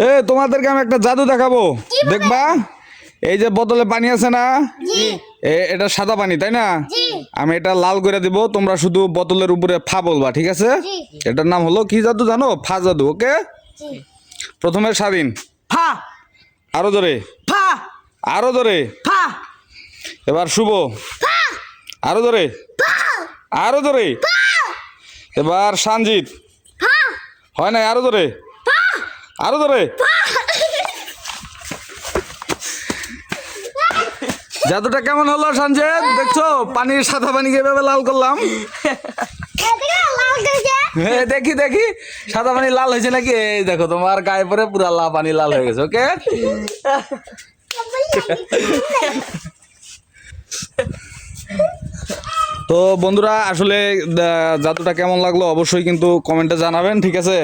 এ তোমাদেরকে আমি একটা জাদু দেখাবো, দেখবা? এই যে বোতলে পানি আছে না, এটা সাদা পানি তাই না? আমি এটা লাল করে দিব, তোমরা শুধু বোতলের উপরে ফা বলবা, ঠিক আছে? এটার নাম হলো কি জাদু জানো? ফা জাদু। ওকে, প্রথমে স্বাধীন ফা আরো জোরে, ফা আরো জোরে। ফা এবার শুভ আরো জোরে, আরো জোরে। এবার সঞ্জিত হয় না, আরো জোরে, আরো জোরে। জাদুটা কেমন হলো সঞ্জিত? দেখছো পানির সাদা পানিকে এভাবে লাল করলাম। দেখি দেখি সাদা পানি লাল হয়েছে নাকি? এই দেখো তোমার গায়ে পরে পুরা পানি লাল হয়ে গেছে। ওকে, তো বন্ধুরা আসলে জাদুটা কেমন লাগলো অবশ্যই কিন্তু কমেন্টে জানাবেন, ঠিক আছে?